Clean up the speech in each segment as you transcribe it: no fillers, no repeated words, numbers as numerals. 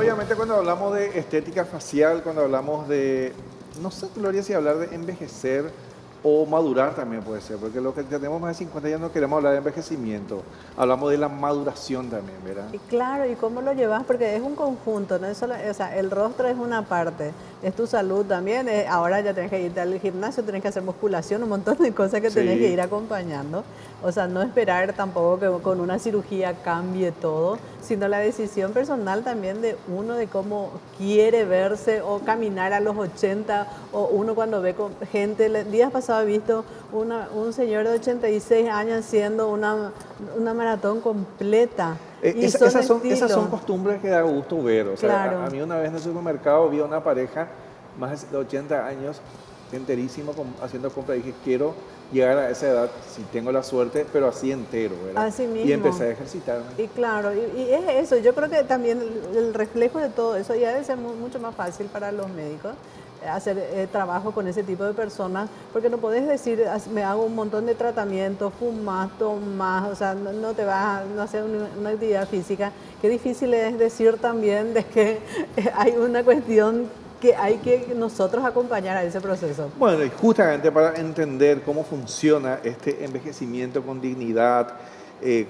obviamente cuando hablamos de estética facial, cuando hablamos de, no sé, Gloria, si hablar de envejecer o madurar también puede ser, porque lo que tenemos más de 50 años no queremos hablar de envejecimiento, hablamos de la maduración también, ¿verdad? Y claro, ¿y cómo lo llevas? Porque es un conjunto, no es solo, o sea, el rostro es una parte, es tu salud también. Ahora ya tenés que irte al gimnasio, tenés que hacer musculación, un montón de cosas que tenés que Sí. ir acompañando. O sea, no esperar tampoco que con una cirugía cambie todo, sino la decisión personal también de uno de cómo quiere verse o caminar a los 80, o uno cuando ve con gente. Días pasados he visto un señor de 86 años haciendo una maratón completa. Y son Esas son estilos. costumbres que da gusto ver. O sea, Claro. a mí una vez en el supermercado vi a una pareja más de 80 años, enterísimo, haciendo compras. Y dije, quiero llegar a esa edad, si tengo la suerte, pero así entero, ¿verdad? Así Y mismo. empecé a ejercitarme. Y claro, y es eso, yo creo que también el reflejo de todo eso ya debe ser mucho más fácil para los médicos hacer trabajo con ese tipo de personas, porque no podés decir, me hago un montón de tratamientos, fumas, tomas, o sea, no te vas a no hacer una actividad física. Qué difícil es decir también de que hay una cuestión que hay que nosotros acompañar a ese proceso. Bueno, y justamente para entender cómo funciona este envejecimiento con dignidad, eh,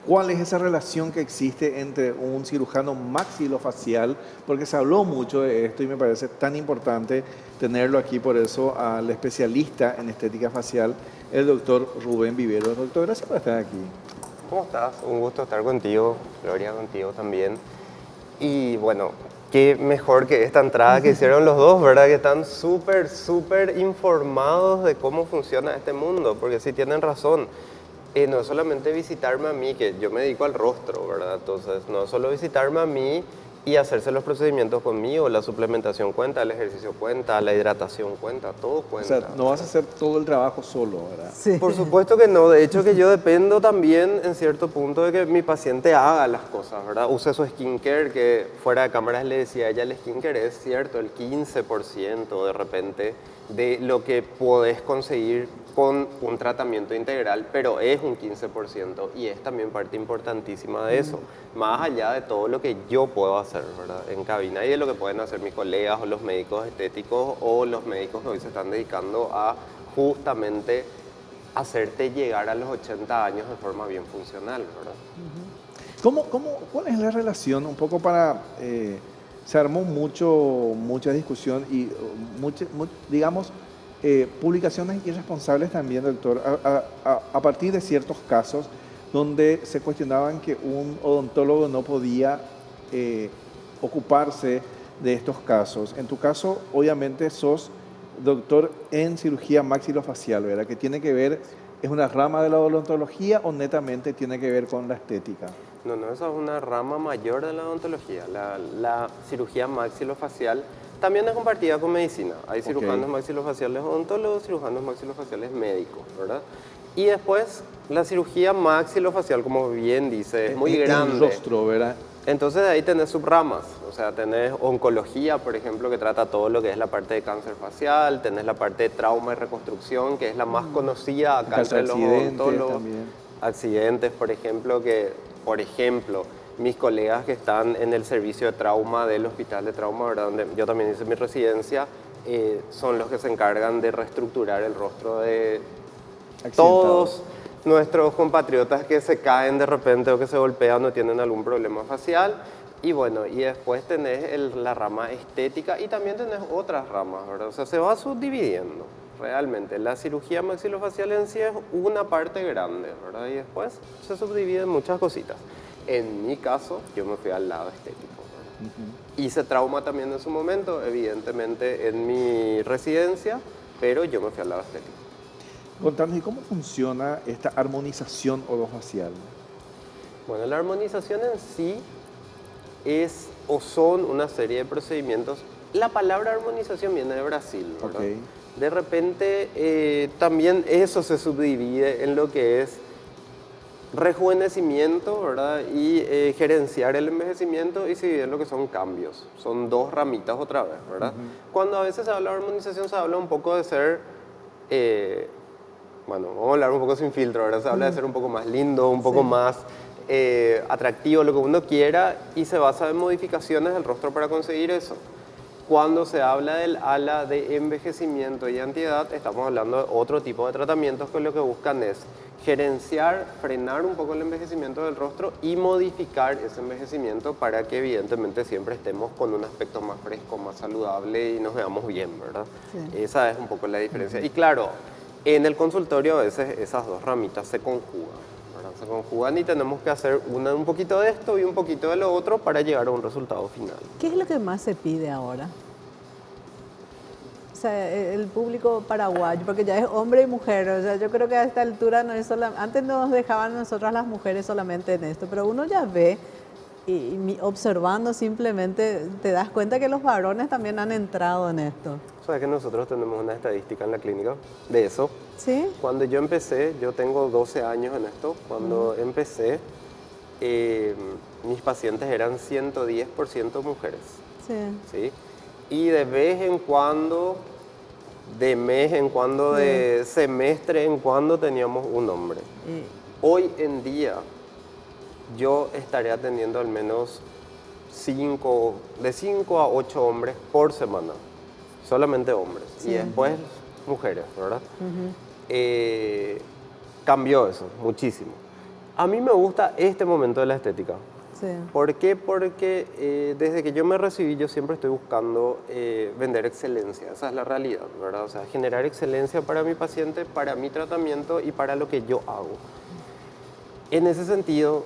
¿cuál es esa relación que existe entre un cirujano maxilofacial? Porque se habló mucho de esto y me parece tan importante tenerlo aquí, por eso al especialista en estética facial, el doctor Rubén Viveros. Doctor, gracias por estar aquí. ¿Cómo estás? Un gusto estar contigo, Gloria, contigo también. Y bueno, qué mejor que esta entrada que hicieron los dos, ¿verdad? Que están súper informados de cómo funciona este mundo, porque sí tienen razón. No es solamente visitarme a mí, que yo me dedico al rostro, ¿verdad? Entonces, no es solo visitarme a mí y hacerse los procedimientos conmigo, la suplementación cuenta, el ejercicio cuenta, la hidratación cuenta, todo O cuenta. sea, no vas a hacer todo el trabajo solo, ¿verdad? Sí. Por supuesto que no, de hecho que yo dependo también en cierto punto de que mi paciente haga las cosas, ¿verdad? Use su skincare, que fuera de cámaras le decía a ella, el skincare es cierto, el 15% de repente de lo que podés conseguir con un tratamiento integral, pero es un 15% y es también parte importantísima de eso, más allá de todo lo que yo puedo hacer, ¿verdad? En cabina y de lo que pueden hacer mis colegas o los médicos estéticos o los médicos que hoy se están dedicando a justamente hacerte llegar a los 80 años de forma bien funcional, ¿verdad? ¿Cuál es la relación? Un poco para... se armó mucha discusión y digamos, publicaciones irresponsables también, doctor, a partir de ciertos casos donde se cuestionaban que un odontólogo no podía ocuparse de estos casos. En tu caso, obviamente, sos doctor en cirugía maxilofacial, ¿verdad? Que tiene que ver, ¿es una rama de la odontología o netamente tiene que ver con la estética? No, esa es una rama mayor de la odontología. La cirugía maxilofacial también es compartida con medicina. Hay cirujanos maxilofaciales odontólogos, cirujanos maxilofaciales médicos, ¿verdad? Y después, la cirugía maxilofacial, como bien dice, es muy grande. El rostro, ¿verdad? Entonces ahí tenés subramas, o sea, tenés oncología, por ejemplo, que trata todo lo que es la parte de cáncer facial, tenés la parte de trauma y reconstrucción, que es la más conocida acá entre los odontólogos. También. Accidentes, por ejemplo, mis colegas que están en el servicio de trauma del hospital de trauma, ¿verdad? Donde yo también hice mi residencia, son los que se encargan de reestructurar el rostro de todos nuestros compatriotas que se caen de repente o que se golpean o tienen algún problema facial. Y bueno, y después tenés la rama estética y también tenés otras ramas, ¿verdad? O sea, se va subdividiendo realmente. La cirugía maxilofacial en sí es una parte grande, ¿verdad? Y después se subdivide en muchas cositas. En mi caso, yo me fui al lado estético, ¿verdad? Hice trauma también en su momento, evidentemente en mi residencia, pero yo me fui al lado estético. Contanos, ¿y cómo funciona esta armonización orofacial? Bueno, la armonización en sí es o son una serie de procedimientos. La palabra armonización viene de Brasil, ¿verdad? Okay. De repente también eso se subdivide en lo que es rejuvenecimiento, ¿verdad? Y gerenciar el envejecimiento y se divide en lo que son cambios. Son dos ramitas otra vez, ¿verdad? Cuando a veces se habla de armonización se habla un poco de ser... bueno, vamos a hablar un poco sin filtro, ¿verdad? Se habla de ser un poco más lindo, un poco más atractivo, lo que uno quiera, y se basa en modificaciones del rostro para conseguir eso. Cuando se habla del ala de envejecimiento y antiedad, estamos hablando de otro tipo de tratamientos que lo que buscan es gerenciar, frenar un poco el envejecimiento del rostro y modificar ese envejecimiento para que evidentemente siempre estemos con un aspecto más fresco, más saludable y nos veamos bien, ¿verdad? Sí. Esa es un poco la diferencia. Y claro, en el consultorio a veces esas dos ramitas se conjugan, ¿verdad? Se conjugan y tenemos que hacer un poquito de esto y un poquito de lo otro para llegar a un resultado final. ¿Qué es lo que más se pide ahora? O sea, el público paraguayo, porque ya es hombre y mujer, o sea, yo creo que a esta altura no es antes nos dejaban nosotras las mujeres solamente en esto, pero uno ya ve y observando simplemente te das cuenta que los varones también han entrado en esto. ¿Sabes que nosotros tenemos una estadística en la clínica de eso? ¿Sí? Cuando yo empecé, yo tengo 12 años en esto, cuando empecé, mis pacientes eran 110% mujeres, Sí. ¿sí? Y de vez en cuando, de mes en cuando, de semestre en cuando teníamos un hombre. Y- Hoy en día yo estaré atendiendo al menos de 5 a 8 hombres por semana, solamente hombres, Sí. y después mujeres, ¿verdad? Cambió eso muchísimo. A mí me gusta este momento de la estética. sí. ¿Por qué? Porque desde que yo me recibí yo siempre estoy buscando vender excelencia, esa es la realidad, ¿verdad? O sea, generar excelencia para mi paciente, para mi tratamiento y para lo que yo hago. En ese sentido,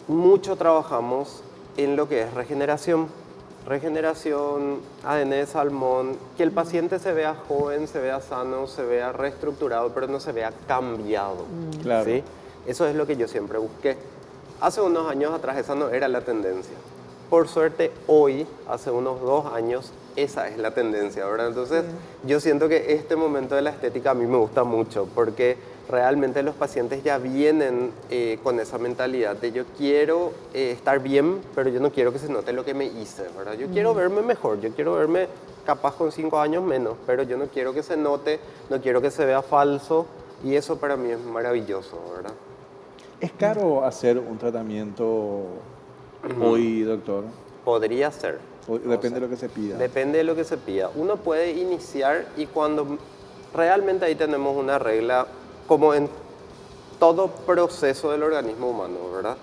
mucho trabajamos en lo que es regeneración. Regeneración, ADN de salmón, que el paciente se vea joven, se vea sano, se vea reestructurado, pero no se vea cambiado. Claro. ¿Sí? Eso es lo que yo siempre busqué. Hace unos años atrás esa no era la tendencia. Por suerte, hoy, hace unos 2 años, esa es la tendencia, ¿verdad? Entonces, yo siento que este momento de la estética a mí me gusta mucho, porque realmente los pacientes ya vienen con esa mentalidad de yo quiero estar bien, pero yo no quiero que se note lo que me hice, ¿verdad? Yo quiero verme mejor, yo quiero verme capaz con 5 años menos, pero yo no quiero que se note, no quiero que se vea falso, y eso para mí es maravilloso, ¿verdad? ¿Es caro hacer un tratamiento hoy, doctor? Podría ser. Depende de lo que se pida. Depende de lo que se pida. Uno puede iniciar y cuando realmente ahí tenemos una regla, como en todo proceso del organismo humano, ¿verdad?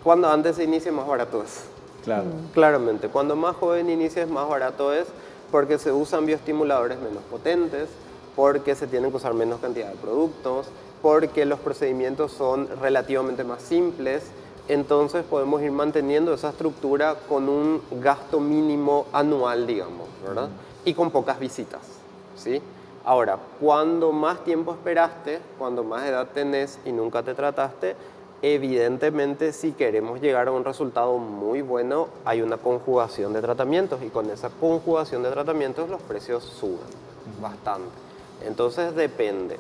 Cuando antes se inicia, más barato es. Claro. Claramente, cuando más joven inicies, más barato es, porque se usan bioestimuladores menos potentes, porque se tienen que usar menos cantidad de productos, porque los procedimientos son relativamente más simples. Entonces podemos ir manteniendo esa estructura con un gasto mínimo anual, digamos, ¿verdad? Y con pocas visitas, ¿sí? Ahora, cuando más tiempo esperaste, cuando más edad tenés y nunca te trataste, evidentemente si queremos llegar a un resultado muy bueno, hay una conjugación de tratamientos y con esa conjugación de tratamientos los precios suben bastante. Entonces depende.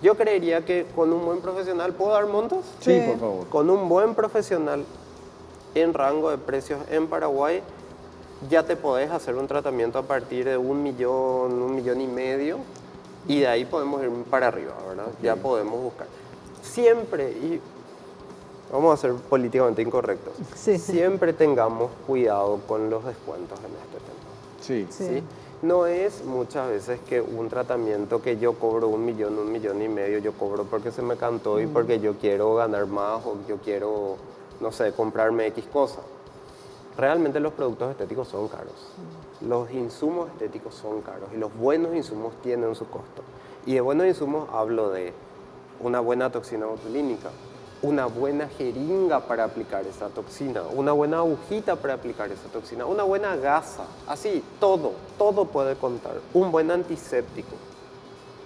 Yo creería que con un buen profesional, ¿puedo dar montos? Sí, por favor. Con un buen profesional en rango de precios en Paraguay, ya te podés hacer un tratamiento a partir de 1 millón, 1,5 millones, y de ahí podemos ir para arriba, ¿verdad? Ya podemos buscar. Siempre, y vamos a ser políticamente incorrectos, Sí. siempre tengamos cuidado con los descuentos en este tema. Sí. Sí. ¿Sí? No es muchas veces que un tratamiento que yo cobro 1 millón, 1,5 millones, yo cobro porque se me cantó y porque yo quiero ganar más o yo quiero, no sé, comprarme X cosa. Realmente los productos estéticos son caros. Los insumos estéticos son caros y los buenos insumos tienen su costo. Y de buenos insumos hablo de una buena toxina botulínica, una buena jeringa para aplicar esa toxina, una buena agujita para aplicar esa toxina, una buena gasa, así, todo puede contar. Un buen antiséptico,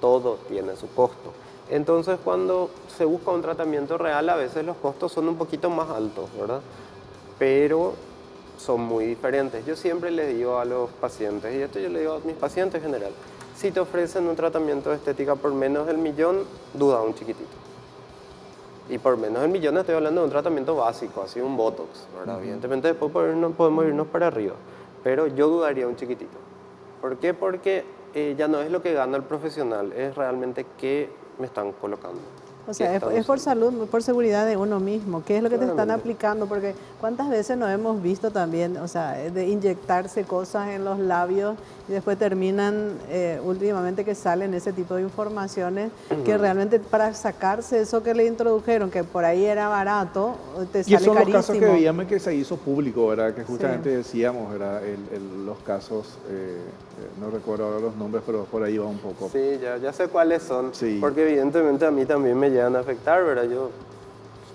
todo tiene su costo. Entonces, cuando se busca un tratamiento real, a veces los costos son un poquito más altos, ¿verdad? Pero son muy diferentes. Yo siempre les digo a los pacientes, y esto yo le digo a mis pacientes en general, si te ofrecen un tratamiento de estética por menos del millón, duda un chiquitito. Y por menos del millón estoy hablando de un tratamiento básico, así un Botox, ¿verdad? Evidentemente después podemos irnos para arriba, pero yo dudaría un chiquitito. ¿Por qué? Porque ya no es lo que gana el profesional, es realmente qué me están colocando. O sea, es por salud, por seguridad de uno mismo. ¿Qué es lo que te están Claramente. aplicando? Porque cuántas veces nos hemos visto también, o sea, de inyectarse cosas en los labios y después terminan, últimamente que salen ese tipo de informaciones que realmente para sacarse eso que le introdujeron, que por ahí era barato, te Y sale son los casos que carísimo. veíamos que se hizo público, ¿verdad? Que justamente Sí. decíamos, ¿verdad? Los casos, no recuerdo ahora los nombres, pero por ahí va un poco. Sí, ya sé cuáles son, Sí. porque evidentemente a mí también me llegan a afectar, ¿verdad? Yo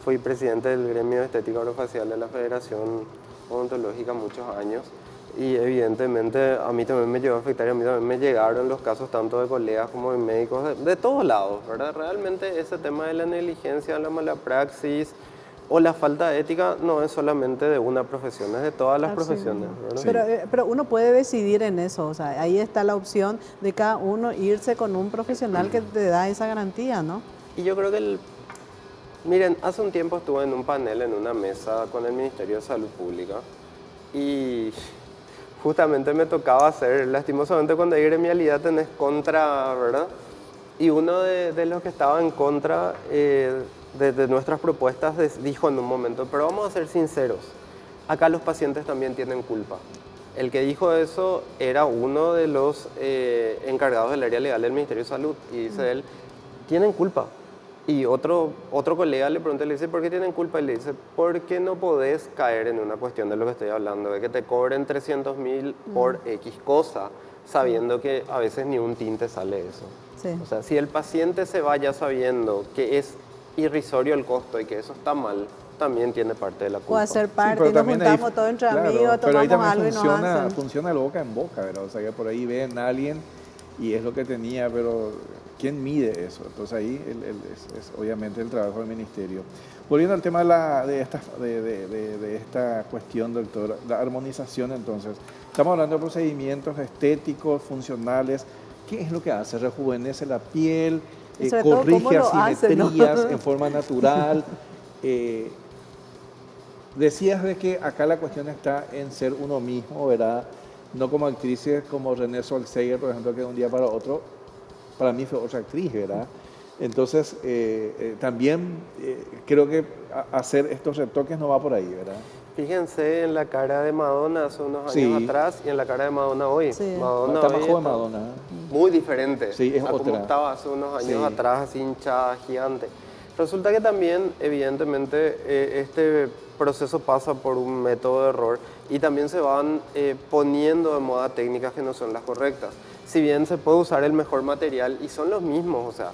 fui presidente del gremio de estética orofacial de la Federación Odontológica muchos años y evidentemente a mí también me llegó a afectar y a mí también me llegaron los casos tanto de colegas como de médicos de todos lados, ¿verdad? Realmente ese tema de la negligencia, la mala praxis o la falta de ética no es solamente de una profesión, es de todas las Así profesiones, mismo. ¿verdad? Sí. Pero uno puede decidir en eso, o sea, ahí está la opción de cada uno irse con un profesional que te da esa garantía, ¿no? Y yo creo que miren, hace un tiempo estuve en un panel, en una mesa con el Ministerio de Salud Pública y justamente me tocaba hacer, lastimosamente cuando hay gremialidad tenés contra, ¿verdad? Y uno de los que estaba en contra de nuestras propuestas dijo en un momento, pero vamos a ser sinceros, acá los pacientes también tienen culpa. El que dijo eso era uno de los encargados del área legal del Ministerio de Salud y dice él, tienen culpa. Y otro colega le pregunta, le dice, ¿por qué tienen culpa? Y le dice, porque no podés caer en una cuestión de lo que estoy hablando, de que te cobren 300.000 por X cosa, sabiendo que a veces ni un tinte sale eso. Sí. O sea, si el paciente se vaya sabiendo que es irrisorio el costo y que eso está mal, también tiene parte de la culpa. O hacer Sí, parte, pero y nos también ahí- juntamos todos entre claro, amigos, pero ahí tomamos también algo y nos hacen. funciona el boca en boca, ¿verdad? O sea, que por ahí ven a alguien y es lo que tenía, pero ¿quién mide eso? Entonces ahí es obviamente el trabajo del ministerio. Volviendo al tema de esta cuestión, doctor, la armonización entonces. Estamos hablando de procedimientos estéticos, funcionales. ¿Qué es lo que hace? ¿Rejuvenece la piel? Y sobre todo, ¿cómo ¿Corrige lo hace, no? asimetrías en forma natural? Decías de que acá la cuestión está en ser uno mismo, ¿verdad? No como actrices como René Zellweger, por ejemplo, que de un día para otro, para mí fue otra actriz, ¿verdad? Entonces, también creo que hacer estos retoques no va por ahí, ¿verdad? Fíjense en la cara de Madonna hace unos Sí. años atrás y en la cara de Madonna hoy. Sí. Madonna Está hoy más joven Madonna, ¿eh? muy diferente Sí, es a como otra. estaba hace unos años Sí. atrás, así hinchada, gigante. Resulta que también, evidentemente, este proceso pasa por un método de error y también se van poniendo de moda técnicas que no son las correctas. Si bien se puede usar el mejor material y son los mismos, o sea,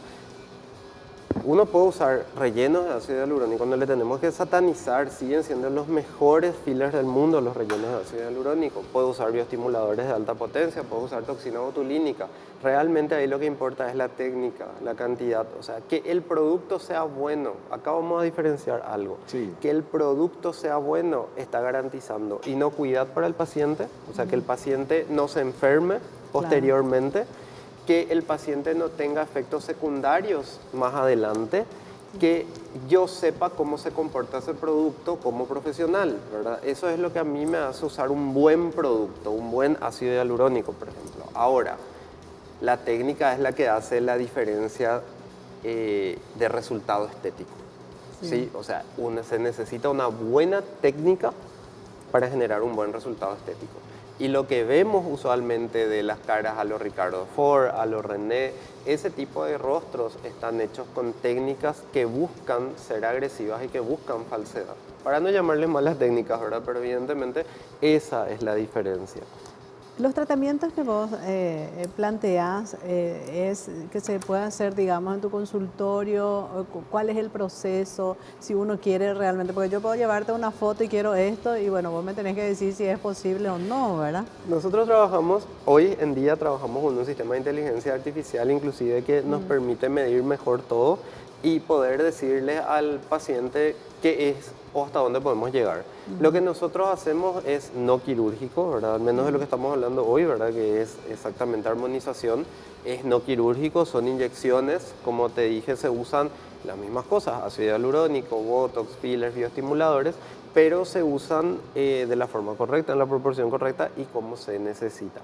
uno puede usar rellenos de ácido hialurónico, no le tenemos que satanizar, siguen siendo los mejores fillers del mundo los rellenos de ácido hialurónico. Puede usar bioestimuladores de alta potencia, puede usar toxina botulínica. Realmente ahí lo que importa es la técnica, la cantidad, o sea, que el producto sea bueno. Acá vamos a diferenciar algo. Sí. Que el producto sea bueno está garantizando inocuidad para el paciente, o sea, que el paciente no se enferme posteriormente, que el paciente no tenga efectos secundarios más adelante, que yo sepa cómo se comporta ese producto como profesional, ¿verdad? Eso es lo que a mí me hace usar un buen producto, un buen ácido hialurónico, por ejemplo. Ahora, la técnica es la que hace la diferencia de resultado estético. ¿Sí? O sea, se necesita una buena técnica para generar un buen resultado estético. Y lo que vemos usualmente de las caras a los Ricardo Ford, a los René, ese tipo de rostros están hechos con técnicas que buscan ser agresivas y que buscan falsedad. Para no llamarles malas técnicas, ¿verdad? Pero evidentemente esa es la diferencia. Los tratamientos que vos planteás es que se puede hacer, digamos, en tu consultorio, cuál es el proceso, si uno quiere realmente, porque yo puedo llevarte una foto y quiero esto y bueno, vos me tenés que decir si es posible o no, ¿verdad? Nosotros trabajamos, hoy en día trabajamos con un sistema de inteligencia artificial inclusive que nos permite medir mejor todo y poder decirle al paciente qué es o hasta dónde podemos llegar. Lo que nosotros hacemos es no quirúrgico, ¿verdad? Al menos de lo que estamos hablando hoy, ¿verdad? Que es exactamente armonización, es no quirúrgico, son inyecciones, como te dije, se usan las mismas cosas, ácido hialurónico, botox, fillers, bioestimuladores, pero se usan de la forma correcta, en la proporción correcta y como se necesita.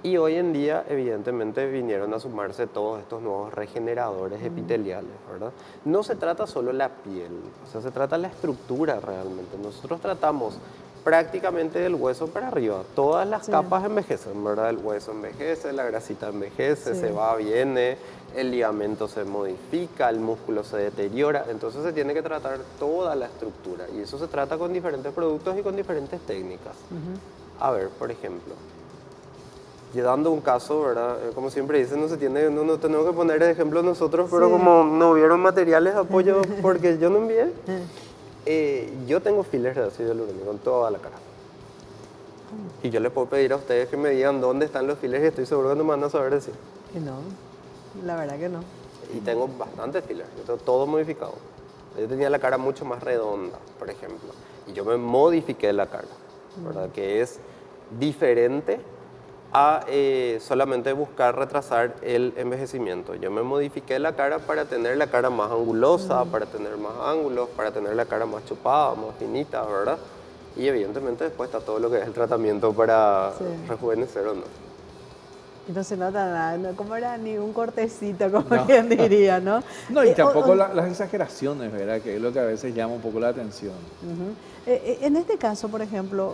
Y hoy en día, evidentemente, vinieron a sumarse todos estos nuevos regeneradores epiteliales, ¿verdad? No se trata solo la piel, o sea, se trata la estructura realmente. Nosotros tratamos prácticamente del hueso para arriba. Todas las Sí. capas envejecen, ¿verdad? El hueso envejece, la grasita envejece, Sí. se va, viene, el ligamento se modifica, el músculo se deteriora. Entonces se tiene que tratar toda la estructura. Y eso se trata con diferentes productos y con diferentes técnicas. A ver, por ejemplo, y dando un caso, ¿verdad? Como siempre dicen, no tenemos que poner de ejemplo nosotros, pero Sí. como no hubieron materiales de apoyo porque yo no envié, yo tengo fillers de ácido hialurónico en toda la cara. Y yo les puedo pedir a ustedes que me digan dónde están los fillers y estoy seguro que no me van a saber decir. Y no, la verdad que no. Y tengo bastantes fillers, yo tengo todo modificado. Yo tenía la cara mucho más redonda, por ejemplo, y yo me modifiqué la cara, ¿verdad? Que es diferente a solamente buscar retrasar el envejecimiento. Yo me modifiqué la cara para tener la cara más angulosa, para tener más ángulos, para tener la cara más chupada, más finita, ¿verdad? Y evidentemente después está todo lo que es el tratamiento para Sí. rejuvenecer o no. Y no se nota nada, no, como era ni un cortecito, como quien diría, ¿no? No, y o- tampoco o- las exageraciones, ¿verdad? Que es lo que a veces llama un poco la atención. Ujú. En este caso, por ejemplo,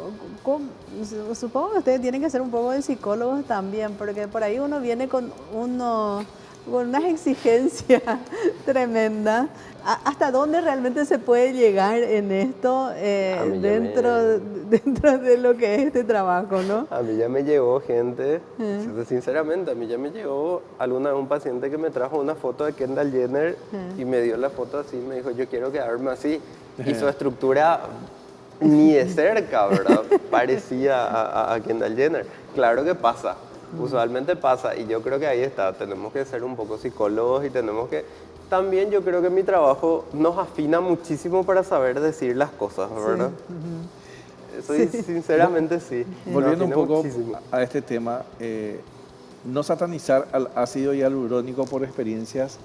supongo que ustedes tienen que ser un poco de psicólogos también, porque por ahí uno viene con unas exigencias tremendas. ¿Hasta dónde realmente se puede llegar en esto A mí ya dentro de lo que es este trabajo, no? A mí ya me llegó gente, sinceramente, a mí ya me llegó un paciente que me trajo una foto de Kendall Jenner y me dio la foto así, me dijo, yo quiero quedarme así. Y su estructura ni de cerca, ¿verdad? Parecía a Kendall Jenner. Claro que pasa, usualmente pasa, y yo creo que ahí está, tenemos que ser un poco psicólogos y tenemos que... También yo creo que mi trabajo nos afina muchísimo para saber decir las cosas, ¿verdad? Sinceramente sí. Volviendo un Nos afina poco muchísimo. a este tema, no satanizar al ácido hialurónico por experiencias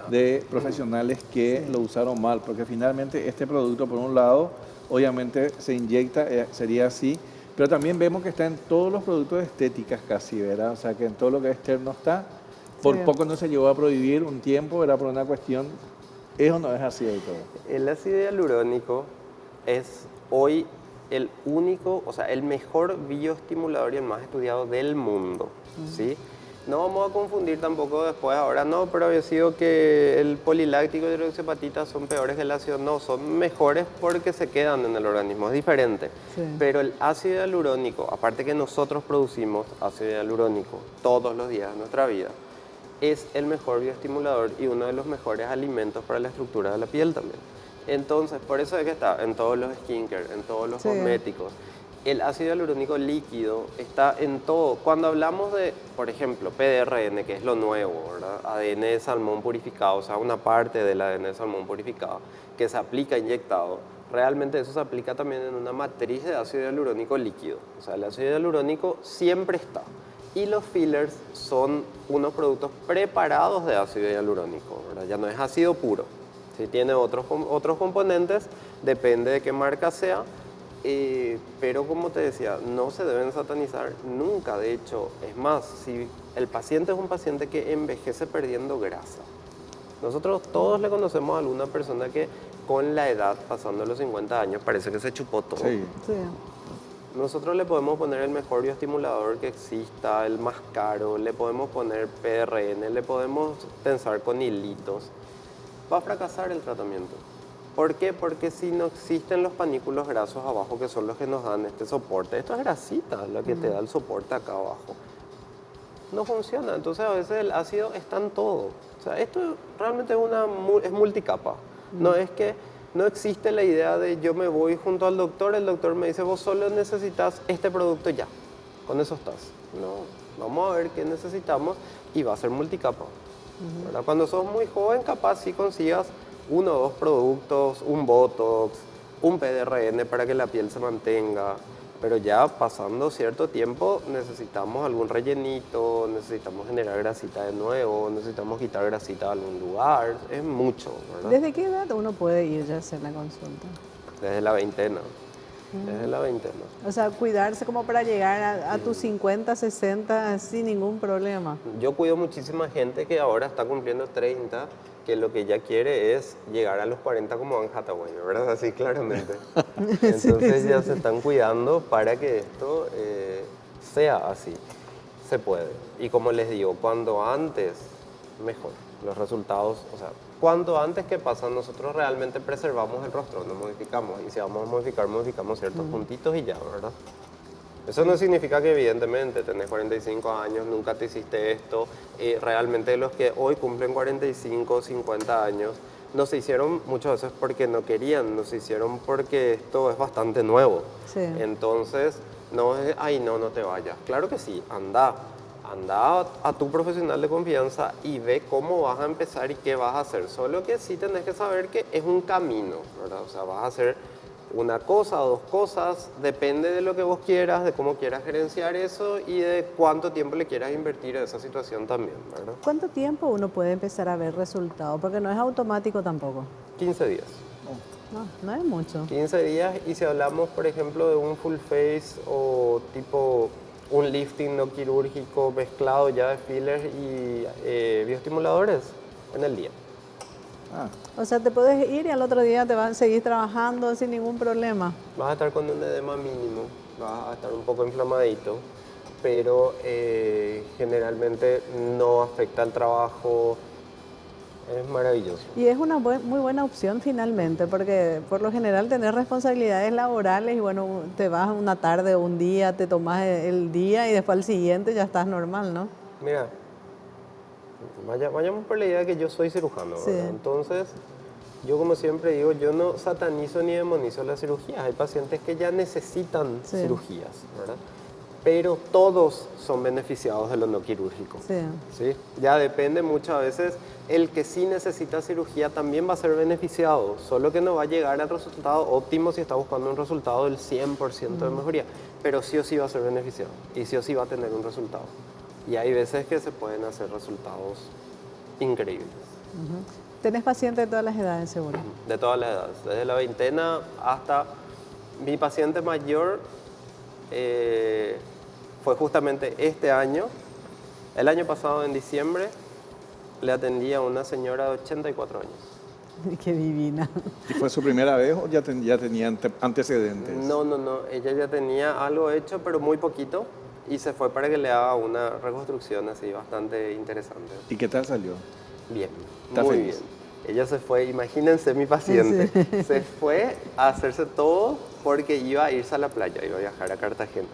de profesionales que lo usaron mal, porque finalmente este producto, por un lado, obviamente se inyecta, sería así, pero también vemos que está en todos los productos de estéticas casi, ¿verdad? O sea, que en todo lo que es externo está. Por Sí. poco no se llegó a prohibir un tiempo, era por una cuestión, eso no es así de todo. El ácido hialurónico es hoy el único, o sea, el mejor bioestimulador y el más estudiado del mundo, ¿sí? No vamos a confundir tampoco después, ahora no, pero había sido que el poliláctico y hidroxiapatita son peores que el ácido. No, son mejores porque se quedan en el organismo, es diferente. Sí. Pero el ácido hialurónico, aparte que nosotros producimos ácido hialurónico todos los días de nuestra vida, es el mejor bioestimulador y uno de los mejores alimentos para la estructura de la piel también. Entonces, por eso es que está en todos los skincare, en todos los Sí. cosméticos. El ácido hialurónico líquido está en todo. Cuando hablamos de, por ejemplo, PDRN, que es lo nuevo, ¿verdad? ADN de salmón purificado, o sea, una parte del ADN de salmón purificado, que se aplica inyectado, realmente eso se aplica también en una matriz de ácido hialurónico líquido. O sea, el ácido hialurónico siempre está. Y los fillers son unos productos preparados de ácido hialurónico, ¿verdad? Ya no es ácido puro. Si tiene otros componentes, depende de qué marca sea. Pero como te decía, no se deben satanizar nunca. De hecho, es más, si el paciente es un paciente que envejece perdiendo grasa. Nosotros todos le conocemos a alguna persona que con la edad, pasando los 50 años, parece que se chupó todo. Sí. Sí. Nosotros le podemos poner el mejor bioestimulador que exista, el más caro, le podemos poner PRN, le podemos tensar con hilitos. Va a fracasar el tratamiento. ¿Por qué? Porque si no existen los panículos grasos abajo, que son los que nos dan este soporte, esto es grasita la que te da el soporte acá abajo, no funciona. Entonces a veces el ácido está en todo. O sea, esto realmente es multicapa. No es que no existe la idea de yo me voy junto al doctor, el doctor me dice vos solo necesitas este producto ya, con eso estás. No, vamos a ver qué necesitamos y va a ser multicapa. ¿Verdad? Cuando sos muy joven, capaz si consigas 1 o 2 productos, un Botox, un PDRN para que la piel se mantenga, pero ya pasando cierto tiempo necesitamos algún rellenito, necesitamos generar grasita de nuevo, necesitamos quitar grasita de algún lugar, es mucho, ¿verdad? ¿Desde qué edad uno puede ir ya a hacer la consulta? Desde la veintena. Desde la veintena. O sea, cuidarse como para llegar a tus 50, 60 sin ningún problema. Yo cuido muchísima gente que ahora está cumpliendo 30, que lo que ya quiere es llegar a los 40 como Anne Hathaway, ¿verdad? Así claramente. Entonces ya se están cuidando para que esto sea así. Se puede. Y como les digo, cuanto antes, mejor. Los resultados, o sea, cuanto antes que pasa, nosotros realmente preservamos el rostro, no modificamos. Y si vamos a modificar, modificamos ciertos puntitos y ya, ¿verdad? Eso no significa que evidentemente tenés 45 años, nunca te hiciste esto. Realmente los que hoy cumplen 45, 50 años, no se hicieron muchas veces porque no querían, no se hicieron porque esto es bastante nuevo. Sí. Entonces, no es, ay, no te vayas. Claro que sí, anda a tu profesional de confianza y ve cómo vas a empezar y qué vas a hacer. Solo que sí tenés que saber que es un camino, ¿verdad? O sea, vas a hacer una cosa o dos cosas, depende de lo que vos quieras, de cómo quieras gerenciar eso y de cuánto tiempo le quieras invertir a esa situación también, ¿verdad? ¿Cuánto tiempo uno puede empezar a ver resultados? Porque no es automático tampoco. 15 días. No es mucho. 15 días y si hablamos, por ejemplo, de un full face o tipo un lifting no quirúrgico mezclado ya de fillers y bioestimuladores en el día. O sea, te puedes ir y al otro día te vas a seguir trabajando sin ningún problema. Vas a estar con un edema mínimo, vas a estar un poco inflamadito, pero generalmente no afecta al trabajo. Es maravilloso. Y es una muy buena opción finalmente, porque por lo general tenés responsabilidades laborales y bueno, te vas una tarde o un día, te tomas el día y después al siguiente ya estás normal, ¿no? Mira, vayamos por la idea de que yo soy cirujano, Sí. ¿verdad? Entonces, yo como siempre digo, yo no satanizo ni demonizo las cirugías. Hay pacientes que ya necesitan Sí. cirugías, ¿verdad? Pero todos son beneficiados de lo no quirúrgico. Sí. ¿Sí? Ya depende muchas veces, el que sí necesita cirugía también va a ser beneficiado, solo que no va a llegar al resultado óptimo si está buscando un resultado del 100% de mejoría, pero sí o sí va a ser beneficiado y sí o sí va a tener un resultado. Y hay veces que se pueden hacer resultados increíbles. Tenés pacientes de todas las edades, seguro. De todas las edades, desde la veintena hasta mi paciente mayor fue justamente este año. El año pasado, en diciembre, le atendí a una señora de 84 años. Qué divina. ¿Y fue su primera vez o ya tenía antecedentes? No, ella ya tenía algo hecho, pero muy poquito, y se fue para que le haga una reconstrucción así bastante interesante. ¿Y qué tal salió? Bien, ¿Está muy feliz? bien. Ella se fue, imagínense mi paciente, se fue a hacerse todo porque iba a irse a la playa, iba a viajar a Cartagena.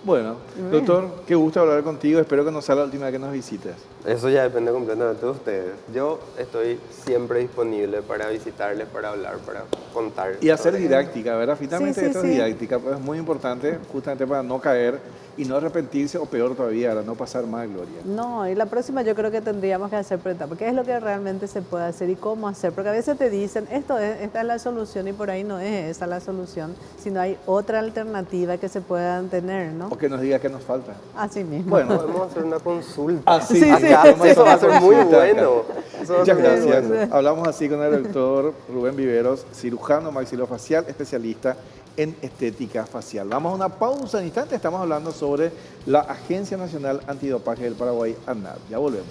Bueno, doctor, qué gusto hablar contigo. Espero que no sea la última vez que nos visites. Eso ya depende completamente de ustedes. Yo estoy siempre disponible para visitarles, para hablar, para contar. Y hacer sobre- didáctica, ¿verdad? Finalmente Sí, esto sí. es didáctica, pues es muy importante justamente para no caer y no arrepentirse o peor todavía, para no pasar más gloria. No, y la próxima yo creo que tendríamos que hacer preguntas, porque es lo que realmente se puede hacer y cómo hacer, porque a veces te dicen, esta es la solución y por ahí no es esa la solución, sino hay otra alternativa que se puedan tener, ¿no? O que nos diga qué nos falta. Así mismo. Bueno, Podemos hacer una consulta. así Sí, Acá, sí. eso va a ser muy Consulta acá. bueno. Eso va a Muchas ser muy gracias. bueno. Hablamos así con el doctor Rubén Viveros, cirujano maxilofacial, especialista en estética facial. Vamos a una pausa en instante. Estamos hablando sobre la Agencia Nacional Antidopaje del Paraguay, ANAD. Ya volvemos.